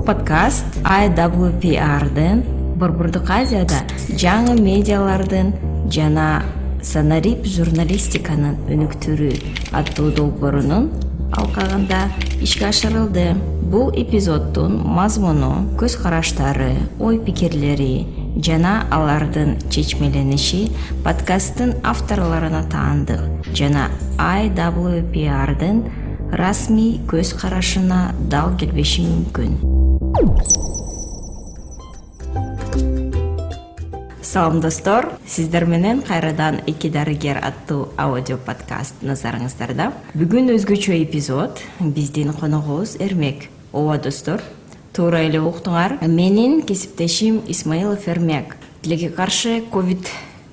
подкаст IWPR'дын Борбордук Азияда жаңы медиалардын жана санарип журналистиканын өнүктүрүү аттуу долбоорунун алкагында ишке ашырылды. Бул эпизоддун мазмуну, көз караштары, ой пикирлери жана алардын чечмелениши подкасттын авторлоруна таандык жана IWPR'дын расмий көз карашына дал келбеши мүмкүн. Салам достор, сиздер менен кайрадан эки дарыгер аттуу аудио подкаст назарыңыздарда. Бүгүн өзгөчө эпизод, биздин коногубуз Эрмек. Ооба достор, туура эле уктуңар. Менин кесиптешим Исмаилов Эрмек. Тилекке каршы ковид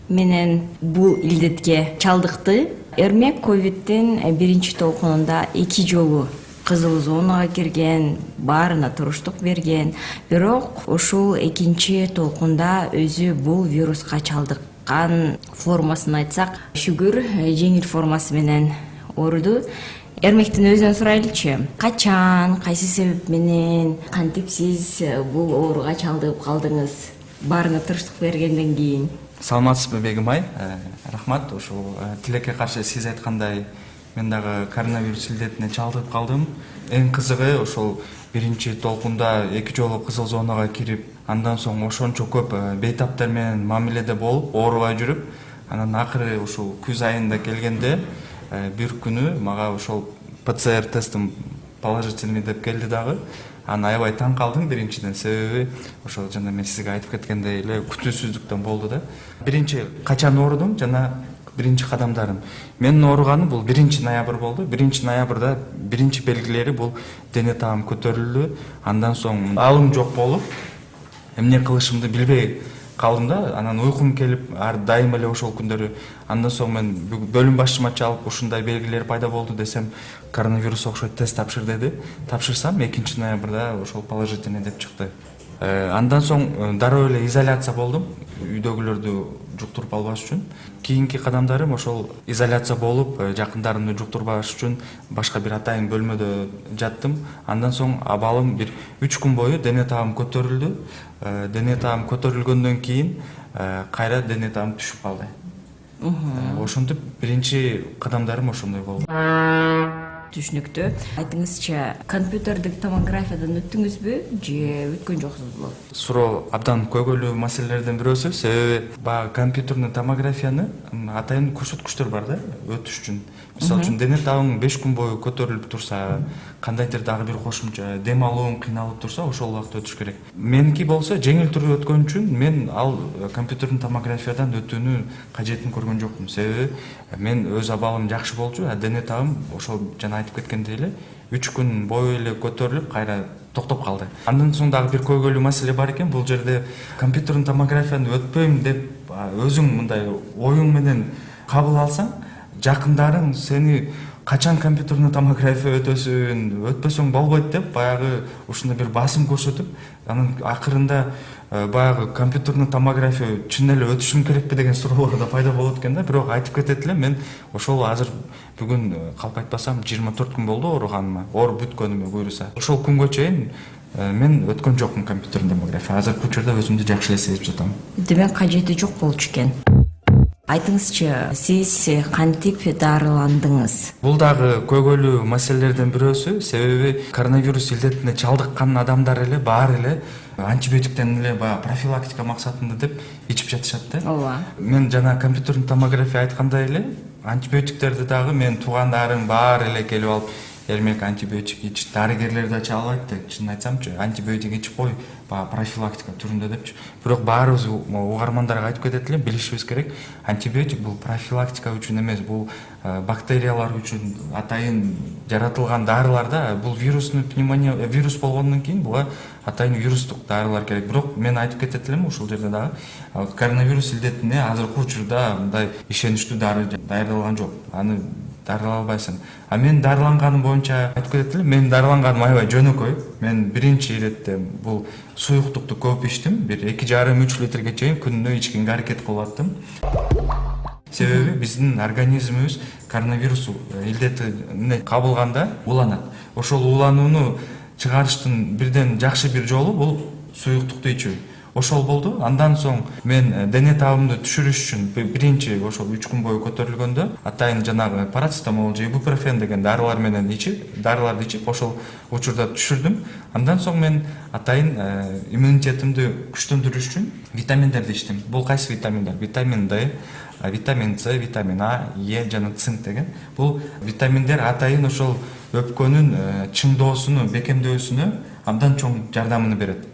менен бул илдетке чалдыкты. Эрмек ковиддин биринчи толкунунда 2 жолу кызыл зонага кирген, баарына туруштук берген. Бирок ушул экинчи толкунда өзү бул вируска чалдыккан формасын айтсак, шүгүр жеңил формасы менен ооруду. Эрмектин өзүнөн сурайлычы, качан, кайсы себеп менен, кантип сиз бул ооруга чалдыгып калдыңыз? Баарына туруштук бергенден кийин. Саламатсызбы Бегимай? Рахмат. Ошол тилекке каршы сиз айткандай мен дагы коронавирус илдетине чалдыгып калдым. Эң кызыгы ошол биринчи толкунда 2 жолу кызыл зонага кирип, андан соң ошончо көп бейтаптар менен мамиледе болуп, оорубай жүрүп, анан акыры ушул күз айында келгенде бир күнү мага ошол ПЦР тестим положительный деп келди дагы. Аны аябай таң калдым биринчиден, себеби ошол жана мен сизге айтып кеткендей эле күтүүсүздүктөн болду да. Биринчи качан оорудум жана биринчи кадамдарым. Менин ооруганым бул 1 ноябрь болду. 1 ноябрда биринчи белгилери бул дене таам көтөрүлдү. Андан соң алым жок болуп, эмне кылышымды билбей калдым да. Анан уйкум келип, ар дайым эле ошол күндөрү. Андан соң мен бөлүм башчыма чалып, ушундай белгилер пайда болду десем, коронавирус окшойт, тест тапшыр деди. Тапшырсам 2 ноябрда ошол положительный деп чыкты. Андан соң дароо эле изоляция болдум, үйдөгүлөрдү жуктуруп албаш үчүн. Кийинки кадамдарым ошол изоляция болуп, жакындарымды жуктурбаш үчүн башка бир атайын бөлмөдө жаттым. Андан соң абалым бир 3 күн бою дене таам көтөрүлдү. Дене таам көтөрүлгөндөн кийин кайра дене таам түшүп калды. Ошентип биринчи кадамдарым ошондой болду. Түшүнүктүү. Айтыңызчы, компьютердик томографиядан өттүңүзбү же өткөн жоксузбу? Суроо абдан көйгөйлүү маселелерден бирөөсү, себеби баягы компьютерный томографияны атайын көрсөткүчтөр бар да, өтүш үчүн. Мисалы үчүн дене таамың 5 күн бою көтөрүлүп турса, кандайдыр дагы бир кошумча дем алууң кыйналып турса, ошол убакта өтүш керек. Меники болсо жеңил түрдө өткөн үчүн мен ал компьютерный томографиядан өтүүнү кажетин көргөн жокмун. Себеби мен өз абалым жакшы болчу, дене таам ошол жана айтып кеткендей эле 3 күн бою эле көтөрүлүп, кайра токтоп калды. Андан соң дагы бир көйгөйлүү маселе бар экен. Бул жерде компьютерный томографияны өтпөйм деп өзүң мындай оюң менен кабыл алсаң, жакындарың сени качан компьютерный томография өтөсүн, өтпөсөң болбойт деп баягы ушундай бир басым көрсөтүп, анын акырында баягы компьютерный томография чын эле өтүшүм керекпи деген суроолор да пайда болот экен да. Бирок айтып кетет элем, мен ошол азыр бүгүн калп айтпасам 24 күн болду ооруганыма, ооруп бүткөнүмө буюрса. Ошол күнгө чейин мен өткөн жокмун компьютерный томография. Азыркы учурда өзүмдү жакшы эле сезип жатам. Демек кажети жок болчу экен. Айтыңызчы, сиз кантип дарыландыңыз? Бул дагы көйгөйлүү маселелерден бирөөсү, себеби коронавирус илдетине чалдыккан адамдар эле баары эле антибиотиктен эле баягы профилактика максатында деп ичип жатышат да. Ооба. Мен жана компьютерный томография айткандай эле антибиотиктерди дагы мен туугандарым баары эле келип алып, Эрмек антибиотик ич, дарыгерлер да чалбайт деп, чын айтсамчы, антибиотик ичип кой, баягы профилактика түрүндө депчи. Бирок баарыбыз угармандарга айтып кетет элем, билишибиз керек. Антибиотик бул профилактика үчүн эмес, бул бактериялар үчүн атайын жаратылган дарылар да. Бул вирусный пневмония, вирус болгондон кийин буга атайын вирустук дарылар керек. Бирок мен айтып кетет элем ушул жерде дагы коронавирус илдетине азыркы учурда мындай ишеничтүү дары даярдалган жок. Аны дарылай албайсың. А мен дарыланганым боюнча айтып кетет элем, мен дарыланганым аябай жөнөкөй. Мен биринчи иретте бул суюктукту көп ичтим, бир 2,5-3 литрге чейин күнүнө ичкенге аракет кылып аттым. Себеби биздин организмибиз коронавирус илдетине кабылганда уланат. Ошол уланууну чыгарыштын бирден жакшы бир жолу бул суюктукту ичүү. Ошол болду. Андан соң мен дене табымды түшүрүш үчүн биринчи ошол 3 күн бою көтөрүлгөндө атайын жанагы парацетамол же ибупрофен деген дарыларды ичип ошол учурда түшүрдүм. Андан соң мен атайын иммунитетимди күчтөндүрүш үчүн витаминдерди ичтим. Бул кайсы витаминдер? Витамин D, витамин С, витамин А, Е жана цинк деген. Бул витаминдер атайын ошол өпкөнүн чыңдоосуну, бекемдөөсүнө абдан чоң жардамын берет.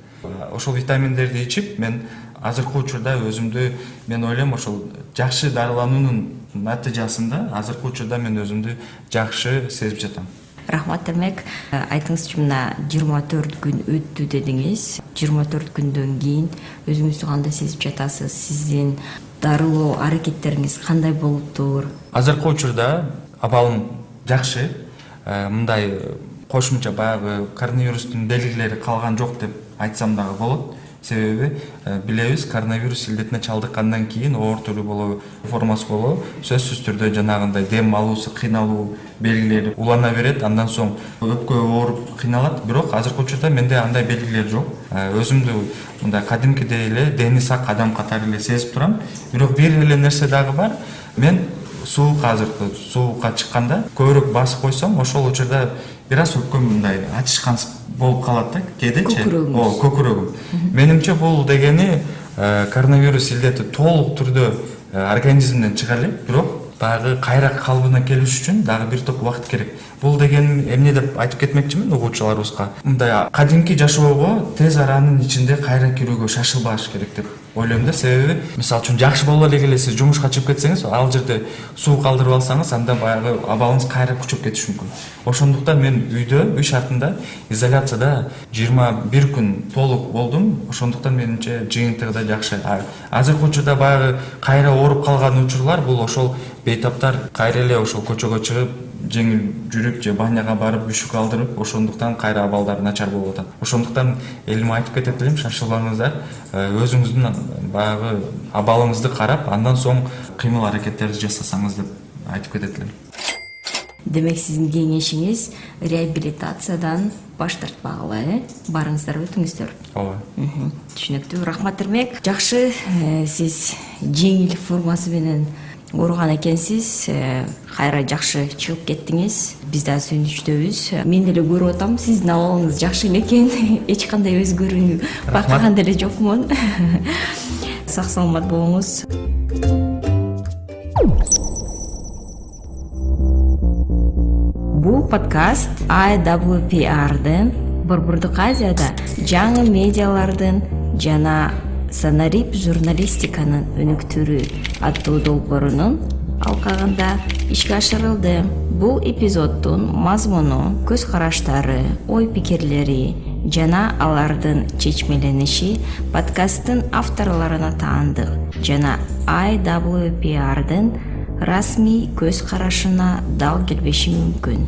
Ошол витаминдерди ичип, мен азыркы учурда өзүмдү, мен ойлойм, ошол жакшы дарылануунун натыйжасында азыркы учурда мен өзүмдү жакшы сезип жатам. Рахмат. Демек, айтыңызчы, мына 24 күн өттү дедиңиз. 24 күндөн кийин өзүңүздү кандай сезип жатасыз? Сиздин дарылоо аракеттериңиз кандай болуптур? Азыркы учурда абалым жакшы. Мындай кошумча баягы коронавирустун белгилери калган жок деп айтсам дагы болот. Себеби билебиз, коронавирус илдетине чалдыккандан кийин оор түрү болобу, формасы болобу, сөзсүз түрдө жанагындай дем алуусу, кыйналуу белгилери улана берет. Андан соң өпкө ооруп кыйналат. Бирок азыркы учурда менде андай белгилер жок. Өзүмдү мындай кадимкидей эле дени сак адам катары эле сезип турам. Бирок бир эле нерсе дагы бар. Мен азыркы суукка чыкканда көбүрөөк басып койсом, ошол учурда бир аз өпкөм мындай ачышкан болуп калат да, кээдечи. Көкүрөгүм. Менимче бул дегени коронавирус илдети толук түрдө организмден чыга элек, бирок дагы кайра калыбына келиш үчүн дагы бир топ убакыт керек. Бул деген эмне деп айтып кетмекчимин угуучуларыбызга. Мындай кадимки жашоого тез аранын ичинде кайра кирүүгө шашылбаш керек деп ойлойм да. Себеби мисалы үчүн жакшы боло эле сиз жумушка чыгып кетсеңиз, ал жерде суу калтырып алсаңыз, анда баягы абалыңыз кайра күчөп кетиши мүмкүн. Ошондуктан мен үй шартында изоляцияда 21 күн толук болдум. Ошондуктан менимче жыйынтыгы да жакшы. Азыркы учурда баягы кайра ооруп калган учурлар бул ошол бейтаптар кайра эле ошол көчөгө чыгып, жеңил жүрүп же баняга барып үшүк алдырып, ошондуктан кайра абалдары начар болуп атат. Ошондуктан элим айтып кетет элем, шашылбаңыздар. Өзүңүздүн баягы абалыңызды карап, андан соң кыймыл аракеттерди жасасаңыз деп айтып кетет элем. Демек, сиздин кеңешиңиз реабилитациядан баш тартпагыла, барыңыздар, өтүңүздөр. Ооба. Түшүнүктүү. Рахмат Эрмек. Жакшы, сиз жеңил формасы менен ооруган экенсиз, кайра жакшы чыгып кеттиңиз. Биз да сүйүнүчтөбүз. Мен деле көрүп атам, сиздин абалыңыз жакшы экен. Эч кандай өзгөрүүнү байкаган деле жокмун. Сак саламат болуңуз. Бул подкаст IWPR-дын Борбордук Азияда жаңы медиалардын жана санарип журналистиканын өнүктүрүү аттуу долбоорунун алкагында ишке ашырылды. Бул эпизоддун мазмуну, көз караштары, ой пикирлери жана алардын чечмелениши подкасттын авторлоруна таандык жана IWPR-дын расмий көз карашына дал келбеши мүмкүн.